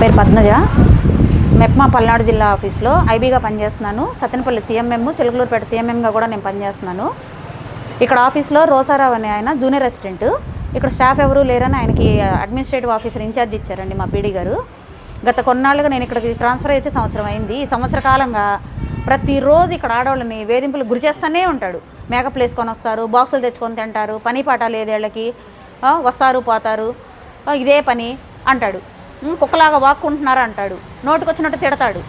పేరు పద్మజ. మెప్మా పల్నాడు జిల్లా ఆఫీస్లో ఐబీగా పనిచేస్తున్నాను. సత్తెనపల్లి సీఎంఎం, చిలకలూరుపేట సీఎంఎంగా కూడా నేను పనిచేస్తున్నాను. ఇక్కడ ఆఫీస్లో రోసారావు అనే ఆయన జూనియర్ అసిస్టెంట్. ఇక్కడ స్టాఫ్ ఎవరూ లేరని ఆయనకి అడ్మినిస్ట్రేటివ్ ఆఫీసర్ ఇన్ఛార్జ్ ఇచ్చారండి మా పీడీ గారు. గత కొన్నాళ్ళుగా నేను ఇక్కడికి ట్రాన్స్ఫర్ అయ్యే సంవత్సరం అయింది. ఈ సంవత్సర కాలంగా ప్రతిరోజు ఇక్కడ ఆడవాళ్ళని వేధింపులు గురి చేస్తూనే ఉంటాడు. మేకప్ వేసుకొని వస్తారు, బాక్సులు తెచ్చుకొని తింటారు, పని పాట లేదు వీళ్ళకి, వస్తారు పోతారు, ఇదే పని అంటాడు. కుక్కలాగా వాక్కుంటున్నారు అంటాడు, నోటుకొచ్చినట్టు తిడతాడు.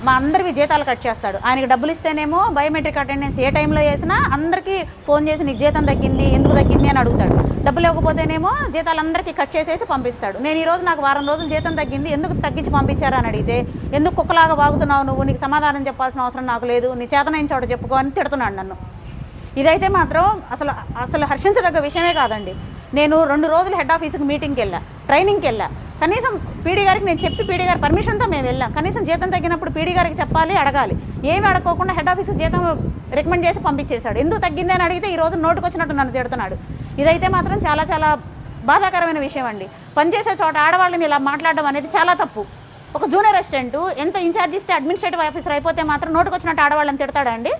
మా అందరివి జీతాలు కట్ చేస్తాడు. ఆయనకి డబ్బులు ఇస్తేనేమో బయోమెట్రిక్ అటెండెన్స్ ఏ టైంలో వేసినా అందరికీ ఫోన్ చేసి నీకు జీతం తగ్గింది, ఎందుకు తగ్గింది అని అడుగుతాడు. డబ్బులు ఇవ్వకపోతేనేమో జీతాలు అందరికీ కట్ చేసేసి పంపిస్తాడు. నేను ఈరోజు నాకు వారం రోజులు జీతం తగ్గింది, ఎందుకు తగ్గించి పంపించారు అని అడిగితే, ఎందుకు కుక్కలాగా వాగుతున్నావు నువ్వు, నీకు సమాధానం చెప్పాల్సిన అవసరం నాకు లేదు, నీ చేతనైన చోట చెప్పుకో అని తిడుతున్నాడు నన్ను. ఇదైతే మాత్రం అసలు హర్షించదగ్గ విషయమే కాదండి. నేను 2 రోజులు హెడ్ ఆఫీస్కి మీటింగ్కి వెళ్ళా, ట్రైనింగ్కి వెళ్ళా. కనీసం పీడీ గారికి నేను చెప్పి పీడీ గారి పర్మిషన్తో మేము వెళ్ళాం. కనీసం జీతం తగ్గినప్పుడు పీడీ గారికి చెప్పాలి, అడగాలి. ఏమి అడగకుండా హెడ్ ఆఫీస్కి జీతం రికమెండ్ చేసి పంపించేశాడు. ఎందుకు తగ్గింది అని అడిగితే ఈ రోజు నోటుకొచ్చినట్టు నన్ను తిడుతున్నాడు. ఇదైతే మాత్రం చాలా చాలా బాధాకరమైన విషయం అండి. పనిచేసే చోట ఆడవాళ్ళని ఇలా మాట్లాడడం అనేది చాలా తప్పు. ఒక జూనియర్ అసిస్టెంట్ ఎంత ఇన్ఛార్జ్ ఇస్తే అడ్మినిస్ట్రేటివ్ ఆఫీసర్ అయిపోతే మాత్రం నోటుకొచ్చినట్టు ఆడవాళ్ళని తిడతాడా అండి?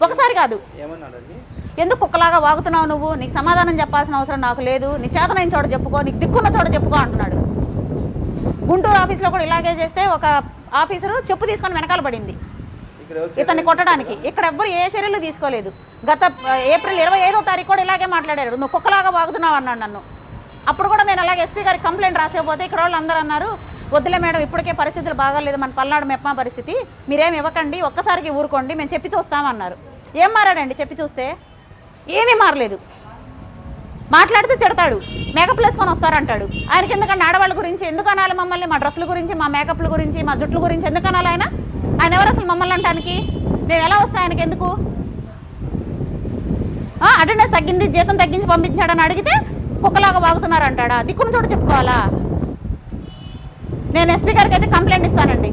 ఒకసారి కాదు, ఎందుకు కుక్కలాగా వాగుతున్నావు నువ్వు, నీకు సమాధానం చెప్పాల్సిన అవసరం నాకు లేదు, నీ చేతనైన చోట చెప్పుకో, నీకు దిక్కున్న చోట చెప్పుకో అంటున్నాడు. గుంటూరు ఆఫీస్లో కూడా ఇలాగే చేస్తే ఒక ఆఫీసరు చెప్పు తీసుకొని వెనకాల పడింది ఇతన్ని కొట్టడానికి. ఇక్కడ ఎవ్వరు ఏ చర్యలు తీసుకోలేదు. గత ఏప్రిల్ 25వ తారీఖు కూడా ఇలాగే మాట్లాడారు, నువ్వు కుక్కలాగా వాగుతున్నావు అన్నాడు నన్ను. అప్పుడు కూడా నేను అలాగే ఎస్పీ గారికి కంప్లైంట్ రాసేపోతే ఇక్కడ వాళ్ళు అందరూ అన్నారు, వద్దులే మేడం ఇప్పటికే పరిస్థితులు బాగాలేదు, మన పల్నాడు మెప్మా పరిస్థితి, మీరేమి ఇవ్వకండి, ఒక్కసారికి ఊరుకోండి, మేము చెప్పి చూస్తామన్నారు. ఏం మారాడండి చెప్పి చూస్తే? ఏమీ మారలేదు. మాట్లాడితే తిడతాడు, మేకప్ వేసుకొని వస్తారంటాడు. ఆయనకి ఎందుకంటే ఆడవాళ్ళ గురించి ఎందుకు అనాలి మమ్మల్ని? మా డ్రెస్సుల గురించి, మా మేకప్ల గురించి, మా జుట్ల గురించి ఎందుకు అనాలి? ఆయన ఎవరు అసలు మమ్మల్ని అంటానికి? మేము ఎలా వస్తాయి ఆయనకి ఎందుకు? అటెండెన్స్ తగ్గింది, జీతం తగ్గించి పంపించాడని అడిగితే కుక్కలాగా వాగుతున్నారంటాడా? దిక్కున చోట చెప్పుకోవాలా? నేను ఎస్పీ గారికి అయితే కంప్లైంట్ ఇస్తానండి.